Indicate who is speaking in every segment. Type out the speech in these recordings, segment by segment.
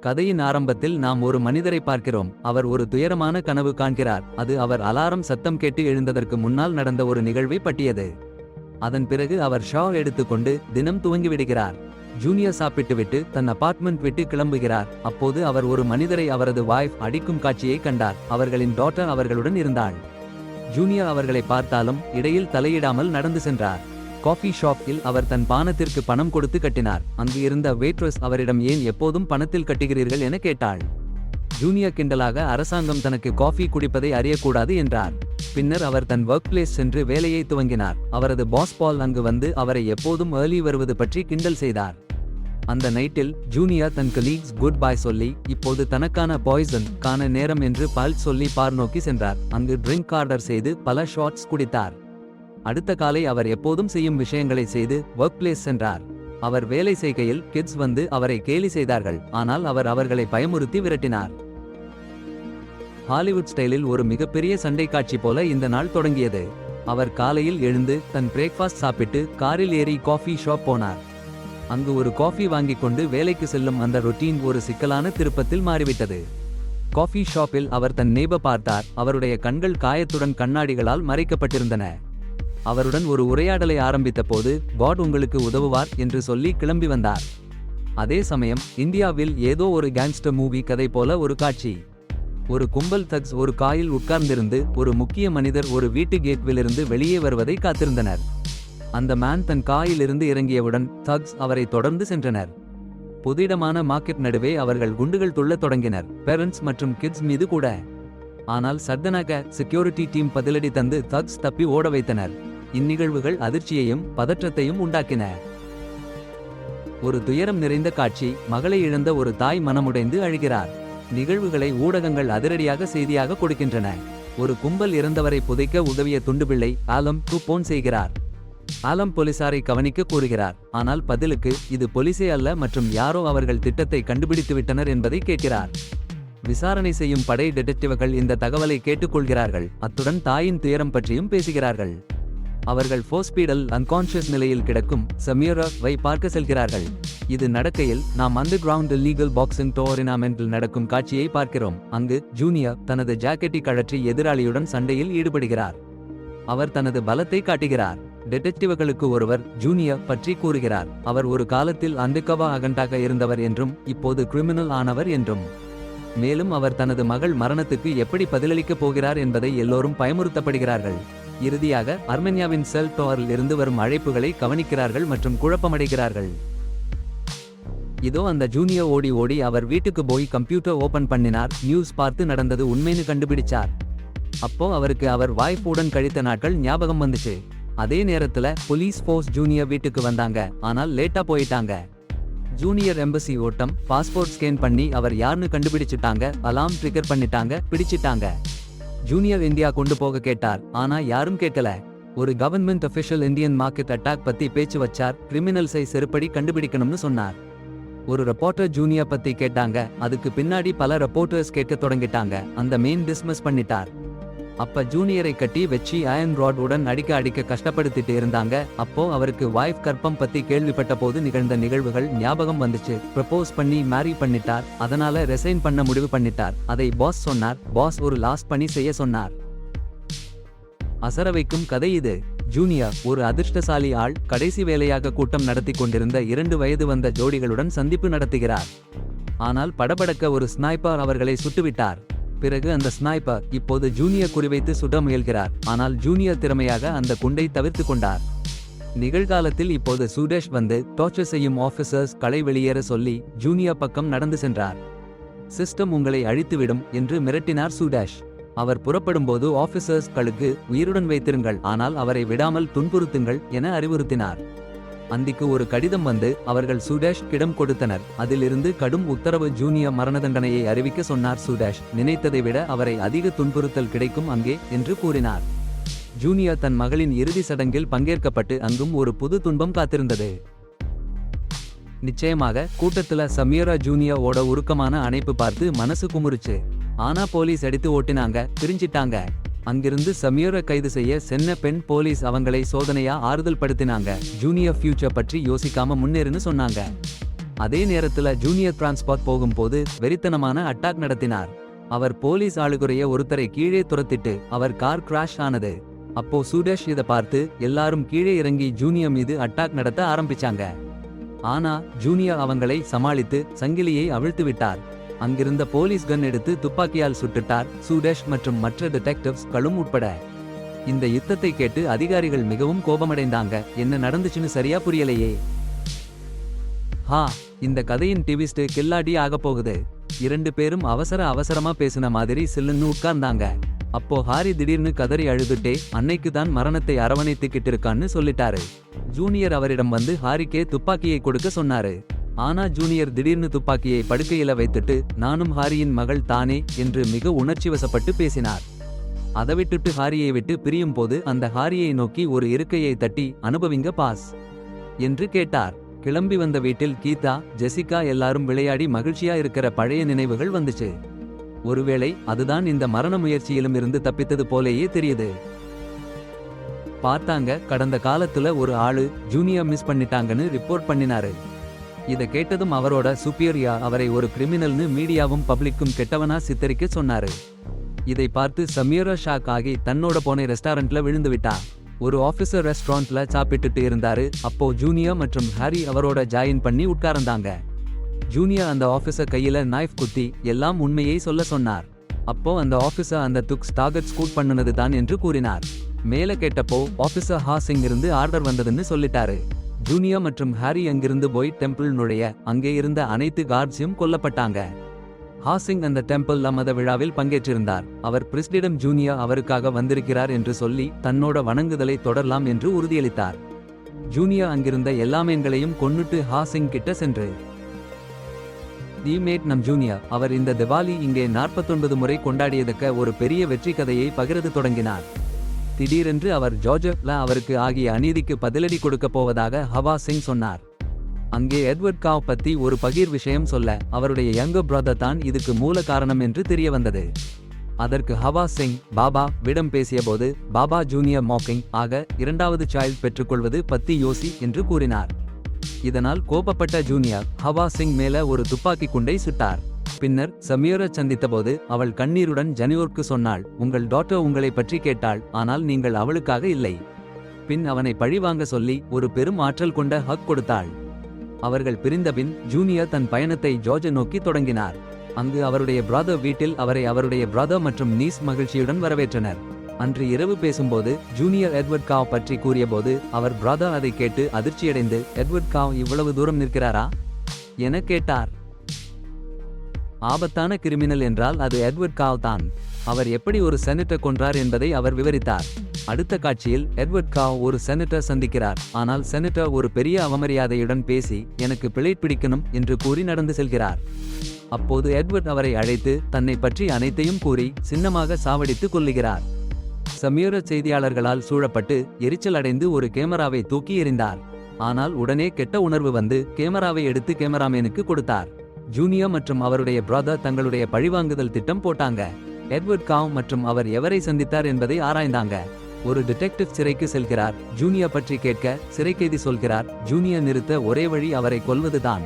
Speaker 1: கதையின் ஆரம்பத்தில் நாம் ஒரு மனிதரை பார்க்கிறோம். அவர் ஒரு துயரமான கனவு காண்கிறார். அது அவர் அலாரம் சத்தம் கேட்டு எழுந்ததற்கு முன்னால் நடந்த ஒரு நிகழ்வை பற்றியது. அதன் பிறகு அவர் ஷா எடுத்துக்கொண்டு தினம் துவங்கிவிடுகிறார். ஜூனியர் சாப்பிட்டுவிட்டு தன் அபார்ட்மெண்ட் விட்டு கிளம்புகிறார். அப்போது அவர் ஒரு மனிதரை அவரது வாய்ஃப் அடிக்கும் காட்சியை கண்டார். அவர்களின் டாட்டர் அவர்களுடன் இருந்தாள். ஜூனியர் அவர்களை பார்த்தாலும் இடையில் தலையிடாமல் நடந்து சென்றார். காஃபி ஷாப்பில் அவர் தன் பானத்திற்கு பணம் கொடுத்து கட்டினார். அங்கு இருந்த வெயிட்ரஸ் அவரிடம் ஏன் எப்போதும் பணத்தில் கட்டுகிறீர்கள் என கேட்டாள். ஜூனியர் கிண்டலாக அரசாங்கம் தனக்கு காஃபி குடிப்பதை அறியக்கூடாது என்றார். பின்னர் அவர் தன் ஒர்க் பிளேஸ் சென்று வேலையை துவங்கினார். அவரது பாஸ் பால் அங்கு வந்து அவரை எப்போதும் ஏர்லி வருவது பற்றி கிண்டல் செய்தார். அந்த நைட்டில் ஜூனியர் தன் கலீக்ஸ் குட் பை சொல்லி இப்போது தனக்கான பாய்சன் கான நேரம் என்று பால் சொல்லி பார் நோக்கி சென்றார். அங்கு ட்ரிங்க் ஆர்டர் செய்து பல ஷாட்ஸ் குடித்தார். அடுத்த காலை அவர் எப்போதும் செய்யும் விஷயங்களை செய்து ஒர்க் பிளேஸ் சென்றார். அவர் வேலை செய்கையில் கிட்ஸ் வந்து அவரை கேலி செய்தார்கள். ஆனால் அவர் அவர்களை பயமுறுத்தி விரட்டினார். ஹாலிவுட் ஸ்டைலில் ஒரு மிகப்பெரிய சண்டை காட்சி போல இந்த நாள் தொடங்கியது. அவர் காலையில் எழுந்து தன் பிரேக்ஃபாஸ்ட் சாப்பிட்டு காரில் ஏறி காஃபி ஷாப் போனார். அங்கு ஒரு காஃபி வாங்கிக் கொண்டு வேலைக்கு செல்லும் அந்த ரொட்டீன் ஒரு சிக்கலான திருப்பத்தில் மாறிவிட்டது. காஃபி ஷாப்பில் அவர் தன் நெய்பர் பார்த்தார். அவருடைய கண்கள் காயத்துடன் கண்ணாடிகளால் மறைக்கப்பட்டிருந்தன. அவருடன் ஒரு உரையாடலை ஆரம்பித்த போது காட் உங்களுக்கு உதவுவார் என்று சொல்லி கிளம்பி வந்தார். அதே சமயம் இந்தியாவில் ஏதோ ஒரு கேங்ஸ்டர் மூவி கதை போல ஒரு காட்சி. ஒரு கும்பல் தக்ஸ் ஒரு காயில் உட்கார்ந்திருந்து ஒரு முக்கிய மனிதர் ஒரு வீட்டு கேட்விலிருந்து வெளியே வருவதை காத்திருந்தனர். அந்த மேன் தன் காயிலிருந்து இறங்கியவுடன் தக்ஸ் அவரை தொடர்ந்து சென்றனர். புதிடமான மார்க்கெட் நடுவே அவர்கள் குண்டுகள் துள்ளத் தொடங்கினர். பேரண்ட்ஸ் மற்றும் கிட்ஸ் மீது கூட. ஆனால் சர்தனாக செக்யூரிட்டி டீம் பதிலடி தந்து தக்ஸ் தப்பி ஓட வைத்தனர். இந்நிகழ்வுகள் அதிர்ச்சியையும் பதற்றத்தையும் உண்டாக்கின. ஒரு துயரம் நிறைந்த காட்சி. மகளை இழந்த ஒரு தாய் மனமுடைந்து அழுகிறார். நிகழ்வுகளை ஊடகங்கள் அதிரடியாக செய்தியாக கொடுக்கின்றன. ஒரு கும்பல் இறந்தவரை புதைக்க உதவிய துண்டுபிள்ளை ஆலம் போன் செய்கிறார். ஆலம் போலீசாரை கவனிக்க கூறுகிறார். ஆனால் பதிலுக்கு இது போலீசே அல்ல மற்றும் யாரோ அவர்கள் திட்டத்தை கண்டுபிடித்து விட்டனர் என்பதை கேட்கிறார். விசாரணை செய்யும் படை டிடெக்டிவ்கள் இந்த தகவலை கேட்டுக்கொள்கிறார்கள். அத்துடன் தாயின் துயரம் பற்றியும் பேசுகிறார்கள். அவர்கள் ஹாஸ்பிடல் அன்கான்ஷியஸ் நிலையில் கிடக்கும் சமீராவை பார்க்க செல்கிறார்கள். இது நடக்கையில் நாம் அண்டர் கிரவுண்ட் லீகல் பாக்ஸிங் டோர்னாமெண்டில் நடக்கும் காட்சியை பார்க்கிறோம். அங்கு ஜூனியர் தனது ஜாக்கெட்டை கழற்றி எதிராளியுடன் சண்டையில் ஈடுபடுகிறார். அவர் தனது பலத்தை காட்டுகிறார். டிடெக்டிவ்களுக்கு ஒருவர் ஜூனியர் பற்றி கூறுகிறார். அவர் ஒரு காலத்தில் அண்டர்கவர் அகண்டாக இருந்தவர் என்றும் இப்போது கிரிமினல் ஆனவர் என்றும். மேலும் அவர் தனது மகள் மரணத்துக்கு எப்படி பதிலளிக்கப் போகிறார் என்பதை எல்லோரும் பயமுறுத்தப்படுகிறார்கள். இறுதியாக அர்மேனியாவின் செல் டோரில் இருந்து வரும் அழைப்புகளை கவனிக்கிறார்கள் மற்றும் குழப்பமடைகிறார்கள். இதோ அந்த ஜூனியர் ஓடி ஓடி அவர் வீட்டுக்கு போய் கம்ப்யூட்டர் ஓபன் பண்ணினார். நியூஸ் பார்த்து நடந்தது உண்மைன்னு கண்டுபிடிச்சார். அப்போ அவருக்கு அவர் வாய்ப்புடன் கழித்த நாட்கள் ஞாபகம் வந்துச்சு. அதே நேரத்துல போலீஸ் ஃபோர்ஸ் ஜூனியர் வீட்டுக்கு வந்தாங்க. ஆனால் லேட்டா போயிட்டாங்க. ஜூனியர் எம்பசி ஓட்டம் பாஸ்போர்ட் ஸ்கேன் பண்ணி அவர் யாருன்னு கண்டுபிடிச்சிட்டாங்க. அலாம் ட்ரிகர் பண்ணிட்டாங்க. பிடிச்சிட்டாங்க. ஜூனியர் இந்தியா கொண்டு போக கேட்டார். ஆனா யாரும் கேட்கல. ஒரு government official Indian market attack பத்தி பேச்சு வச்சார். கிரிமினல்ஸை செருப்படி கண்டுபிடிக்கணும்னு சொன்னார். ஒரு ரிப்போர்ட்டர் ஜூனியர் பத்தி கேட்டாங்க. அதுக்கு பின்னாடி பல ரிப்போர்ட்டர்ஸ் கேட்க தொடங்கிட்டாங்க. அந்த மெயின் டிஸ்மிஸ் பண்ணிட்டார். அப்ப ஜூனியரை கட்டி வச்சு அயன் ராட் உடன் அடிக்க கஷ்டப்படுத்திட்டு இருந்தாங்க. அப்போ அவருக்கு வாய்ஃப் கற்பம் பத்தி கேள்விப்பட்ட போது நிகழ்ந்த நிகழ்வுகள் ஞாபகம் வந்துச்சு. ப்ரப்போஸ் பண்ணி மேரி பண்ணிட்டார். அதனால ரெசைன் பண்ண முடிவு பண்ணிட்டார். அதை பாஸ் சொன்னார். பாஸ் ஒரு லாஸ்ட் பணி செய்ய சொன்னார். அசர வைக்கும் கதை இது. ஜூனியர் ஒரு அதிர்ஷ்டசாலி ஆள். கடைசி வேலையாக கூட்டம் நடத்தி கொண்டிருந்த 2 வயது வந்த ஜோடிகளுடன் சந்திப்பு நடத்துகிறார். ஆனால் படபடக்க ஒரு ஸ்னைப்பர் அவர்களை சுட்டுவிட்டார். பிறகு அந்த ஸ்னைப்பர் இப்போது ஜூனியர் குறிவைத்து சுட முயல்கிறார். ஆனால் ஜூனியர் திறமையாக அந்த குண்டை தவிர்த்து கொண்டார். நிகழ்காலத்தில் இப்போது சுடேஷ் வந்து டார்ச்சர் செய்யும் ஆபீசர்ஸ் களை வெளியேற சொல்லி ஜூனியர் பக்கம் நடந்து சென்றார். சிஸ்டம் உங்களை அழித்துவிடும் என்று மிரட்டினார் சுடேஷ். அவர் புறப்படும்போது ஆபீசர்ஸ் களுக்கு உயிருடன் வைத்திருங்கள், ஆனால் அவரை விடாமல் துன்புறுத்துங்கள் என அறிவுறுத்தினார். அந்திக்கு ஒரு கடிதம் வந்து அவர்கள் சுடேஷ் கிடம் கொடுத்தனர். அதிலிருந்து கடும் உத்தரவு ஜூனியர் மரண தண்டனையை அறிவிக்க சொன்னார். சுடேஷ் நினைத்ததை விட அவரை அதிக துன்புறுத்தல் கிடைக்கும் அங்கே என்று கூறினார். ஜூனியர் தன் மகளின் இறுதி சடங்கில் பங்கேற்கப்பட்டு அங்கும் ஒரு புது துன்பம் காத்திருந்தது. நிச்சயமாக கூட்டத்துல சமீரா ஜூனியர் ஓட உருக்கமான அணைப்பு பார்த்து மனசு குமுறுச்சு. ஆனா போலீஸ் அடித்து ஓட்டினாங்க. பிரிஞ்சிட்டாங்க. அங்கிருந்து சமீரை கைது செய்ய சென்ன பெண் போலீஸ் அவங்களை சோதனையா ஆறுதல் படுத்தினாங்க. ஜூனியர் ஃபியூச்சர் பற்றி யோசிக்காம முன்னேறுன்னு சொன்னாங்க. அதே நேரத்துல ஜூனியர் டிரான்ஸ்பார்ட் போகும்போது வெறித்தனமான அட்டாக் நடத்தினார். அவர் போலீஸ் ஆளுகுறைய ஒருத்தரை கீழே துரத்திட்டு அவர் கார் கிராஷ் ஆனது. அப்போ சுடேஷ் இத பார்த்து எல்லாரும் கீழே இறங்கி ஜூனியர் மீது அட்டாக் நடத்த ஆரம்பிச்சாங்க. ஆனா ஜூனியர் அவங்களை சமாளித்து சங்கிலியை அவிழ்த்து விட்டார். அங்கிருந்த போலீஸ் கன் எடுத்து துப்பாக்கியால் சுட்டுட்டார் சுடேஷ் மற்றும் மற்ற டிடெக்டிவ்ஸ் களும் உட்பட. இந்த யுத்தத்தை கேட்டு அதிகாரிகள் மிகவும் கோபமடைந்தாங்க. என்ன நடந்துச்சுன்னு சரியா புரியலையே. இந்த கதையின் டிவிஸ்ட் கில்லாடி ஆகப் போகுது. 2 பேரும் அவசரமா பேசின மாதிரி சில்லுன்னு உட்கார்ந்தாங்க. அப்போ ஹாரி திடீர்னு கதறி அழுதுட்டே அன்னைக்கு தான் மரணத்தை அரவணைத்துக்கிட்டு இருக்கான்னு சொல்லிட்டாரு. ஜூனியர் அவரிடம் வந்து ஹாரிக்கே துப்பாக்கியை கொடுக்க சொன்னாரு. ஆனா ஜூனியர் திடீர்னு துப்பாக்கியை படுக்கையில வைத்துட்டு நானும் ஹாரியின் மகள் தானே என்று மிக உணர்ச்சி வசப்பட்டு பேசினார். அதை விட்டுட்டு ஹாரியை விட்டு பிரியும் போது அந்த ஹாரியை நோக்கி ஒரு இருக்கையை தட்டி அனுபவிங்க பாஸ் என்று கேட்டார். கிளம்பி வந்த வீட்டில் கீதா ஜெசிகா எல்லாரும் விளையாடி மகிழ்ச்சியா இருக்கிற பழைய நினைவுகள் வந்துச்சு. ஒருவேளை அதுதான் இந்த மரண முயற்சியிலும் இருந்து தப்பித்தது போலேயே தெரியுது. பார்த்தாங்க கடந்த காலத்துல ஒரு ஆளு ஜூனியர் மிஸ் பண்ணிட்டாங்கன்னு ரிப்போர்ட் பண்ணினாரு. இத கேட்டதும் அவரோட சுப்பீரியா அவரை ஒரு கிரிமினல்னு மீடியாவும் பப்ளிக்கும் கெட்டவனா சித்தரிக்க சொன்னாரு. இதை பார்த்து சமீரா ஷாக் ஆகி தன்னோட போன ரெஸ்டாரண்ட்ல விழுந்து விட்டா. ஒரு ஆபீசர் ரெஸ்டாரண்ட்ல சாப்பிட்டுட்டு இருந்தாரு. அப்போ ஜூனியர் மற்றும் ஹாரி அவரோட ஜாயின் பண்ணி உட்கார்ந்தாங்க. ஜூனியர் அந்த ஆபீசர் கையில நைஃப் குத்தி எல்லாம் உண்மையை சொல்ல சொன்னார். அப்போ அந்த ஆபீசர் அந்த துக்ஸ் டார்கெட் ஸ்கூட் பண்ணுனது தான் என்று கூறினார். மேல கேட்டப்போ ஆபீசர் ஹாசிங் இருந்து ஆர்டர் வந்ததுன்னு சொல்லிட்டாரு. ஜூனியர் மற்றும் ஹாரி அங்கிருந்து போய் டெம்பிள் நுழைய அங்கே இருந்த அனைத்து கார்ட்ஸையும் கொல்லப்பட்டாங்க. ஹாசிங் அந்த டெம்பிள் மத விழாவில் பங்கேற்றிருந்தார். அவர் பிரிஸ்டிடம் ஜூனியர் அவருக்காக வந்திருக்கிறார் என்று சொல்லி தன்னோட வணங்குதலை தொடரலாம் என்று உறுதியளித்தார். ஜூனியர் அங்கிருந்த எல்லா மீன்களையும் கொன்னுட்டு ஹாசிங் கிட்ட சென்று டீமேட் நம் ஜூனியர் அவர் இந்த திவாலி இங்கே 49 முறை கொண்டாடியதுக்க ஒரு பெரிய வெற்றி கதையை பகிர்ந்து தொடங்கினார். திடீரென்று அவர் ஜோர்ஜ்ல அவருக்கு ஆகிய அநீதிக்கு பதிலடி கொடுக்க போவதாக ஹவா சிங் சொன்னார். அங்கே எட்வர்ட் காவ் பத்தி ஒரு பகீர் விஷயம் சொல்ல அவருடைய யங்கர் பிரதர் தான் இதுக்கு மூல காரணம் என்று தெரிய வந்தது. அதற்கு ஹவா சிங் பாபா விடம் பேசியபோது பாபா ஜூனியர் மாக்கிங் ஆக 2வது சைல்ட் பெற்றுக்கொள்வது பத்தி யோசி என்று கூறினார். இதனால் கோபப்பட்ட ஜூனியர் ஹவா சிங் மேல ஒரு துப்பாக்கி குண்டை சுட்டார். பின்னர் சமீரை சந்தித்தபோது அவள் கண்ணீருடன் ஜனியோர்க்கு சொன்னாள், உங்கள் டாட்டர் உங்களை பற்றி கேட்டாள், ஆனால் நீங்கள் அவளுக்காக இல்லை. பின் அவனை பழிவாங்க சொல்லி ஒரு பெரும் ஆற்றல் கொண்ட ஹக் கொடுத்தாள். அவர்கள் பிரிந்தபின் ஜூனியர் தன் பயணத்தை ஜார்ஜை நோக்கி தொடங்கினார். அங்கு அவருடைய பிரதர் வீட்டில் அவரை அவருடைய பிரதர் மற்றும் நீஸ் மகிழ்ச்சியுடன் வரவேற்றனர். அன்று இரவு பேசும்போது ஜூனியர் எட்வர்ட் காவ் பற்றி கூறியபோது அவர் பிரதர் அதை கேட்டு அதிர்ச்சியடைந்து எட்வர்ட் காவ் இவ்வளவு தூரம் நிற்கிறாரா என கேட்டார். ஆபத்தான கிரிமினல் என்றால் அது எட்வர்ட் காவ் தான். அவர் எப்படி ஒரு செனட்டர் கொன்றார் என்பதை அவர் விவரித்தார். அடுத்த காட்சியில் எட்வர்ட் காவ் ஒரு செனட்டர் சந்திக்கிறார். ஆனால் செனட்டர் ஒரு பெரிய அவமரியாதையுடன் பேசி எனக்கு பிளேட் பிடிக்கணும் என்று கூறி நடந்து செல்கிறார். அப்போது எட்வர்ட் அவரை அழைத்து தன்னை பற்றி அனைத்தையும் கூறி சின்னமாக சாவடித்து கொல்லுகிறார். சமீர செய்தியாளர்களால் சூழப்பட்டு எரிச்சல் அடைந்து ஒரு கேமராவை தூக்கி எறிந்தார். ஆனால் உடனே கெட்ட உணர்வு வந்து கேமராவை எடுத்து கேமராமேனுக்கு கொடுத்தார். ஜூனியர் மற்றும் அவருடைய பிரதர் தங்களுடைய பழிவாங்குதல் திட்டம் போட்டாங்க. எட்வர்ட் காவ் மற்றும் அவர் எவரை சந்தித்தார் என்பதை ஆராய்ந்தாங்க. ஒரு டிடெக்டிவ் சிறைக்கு செல்கிறார். ஜூனியர் பற்றி கேட்க சிறைக்கைதி சொல்கிறார். ஜூனியர் நிறுத்த ஒரே வழி அவரை கொல்வதுதான்.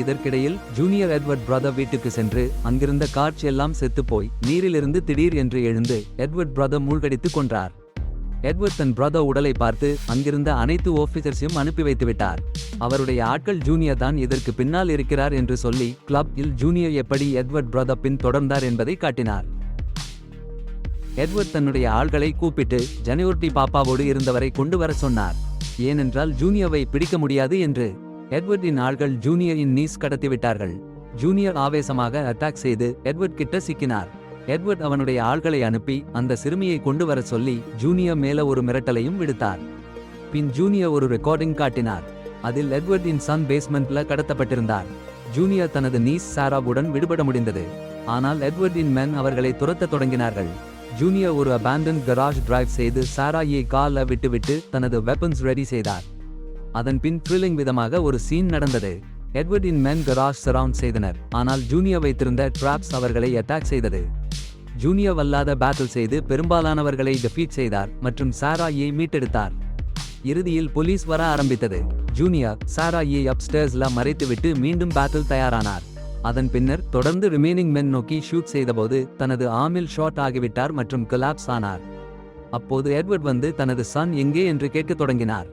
Speaker 1: இதற்கிடையில் ஜூனியர் எட்வர்ட் பிரதர் வீட்டுக்கு சென்று அங்கிருந்த கார்ச் எல்லாம் செத்துப்போய் நீரிலிருந்து திடீர் என்று எழுந்து எட்வர்ட் பிரதர் மூழ்கடித்து கொன்றார். எட்வர்ட் தன் பிரதர் உடலை பார்த்து அங்கிருந்த அனைத்து ஆபீசர்ஸையும் அனுப்பி வைத்து விட்டார். அவருடைய ஆட்கள் ஜூனியர் தான் இதற்கு பின்னால் இருக்கிறார் என்று சொல்லி கிளப் இல் ஜூனியர் எப்படி எட்வர்ட் பிரதர் பின் தொடர்ந்தார் என்பதை காட்டினார். எட்வர்ட் தன்னுடைய ஆள்களை கூப்பிட்டு ஜனியோர்டி பாப்பாவோடு இருந்தவரை கொண்டு வர சொன்னார். ஏனென்றால் ஜூனியரை பிடிக்க முடியாது என்று. எட்வர்டின் ஆள்கள் ஜூனியரின் நீஸ் கடத்திவிட்டார்கள். ஜூனியர் ஆவேசமாக அட்டாக் செய்து எட்வர்ட் கிட்ட சிக்கினார். எட்வர்ட் அவனுடைய ஆள்களை அனுப்பி அந்த சிறுமியை கொண்டு வர சொல்லி ஜூனியர் மேல ஒரு மிரட்டலையும் விடுத்தார். பின் ஜூனியர் ஒரு ரெக்கார்டிங் காட்டினார். அதில் எட்வர்டின் சன் பேஸ்மெண்ட்ல கடத்தப்பட்டிருந்தார். ஜூனியர் தனது நீஸ் சாராவுடன் விடுபட முடிந்தது. ஆனால் எட்வர்டின் மென் அவர்களை துரத்த தொடங்கினார்கள். ஜூனியர் ஒரு அபேண்டன் கராஜ் டிரைவ் செய்து சாராயை கால விட்டுவிட்டு தனது வெப்பன்ஸ் ரெடி செய்தார். அதன் பின் த்ரில்லிங் விதமாக ஒரு சீன் நடந்தது. எட்வர்டின் மென் கராஜ் சரவுண்ட் செய்தனர். ஆனால் ஜூனியர் வைத்திருந்த ட்ராப்ஸ் அவர்களை அட்டாக் செய்தது. ஜூனியர் வல்லாத பேட்டில் செய்து பெரும்பாலானவர்களை டெஃபீட் செய்தார் மற்றும் சாராயை மீட்டெடுத்தார். இறுதியில் போலீஸ் வர ஆரம்பித்தது. ஜூனியர் சாரா ஏ அப்ஸ்டேர்ஸ்ல மறைத்துவிட்டு மீண்டும் பேட்டில் தயாரானார். அதன் பின்னர் தொடர்ந்து ரிமைனிங் மென் நோக்கி ஷூட் செய்தபோது தனது ஆர்மில் ஷாட் ஆகிவிட்டார் மற்றும் கொலாப்ஸ் ஆனார். அப்போது எட்வர்ட் வந்து தனது சன் எங்கே என்று கேட்கத் தொடங்கினார்.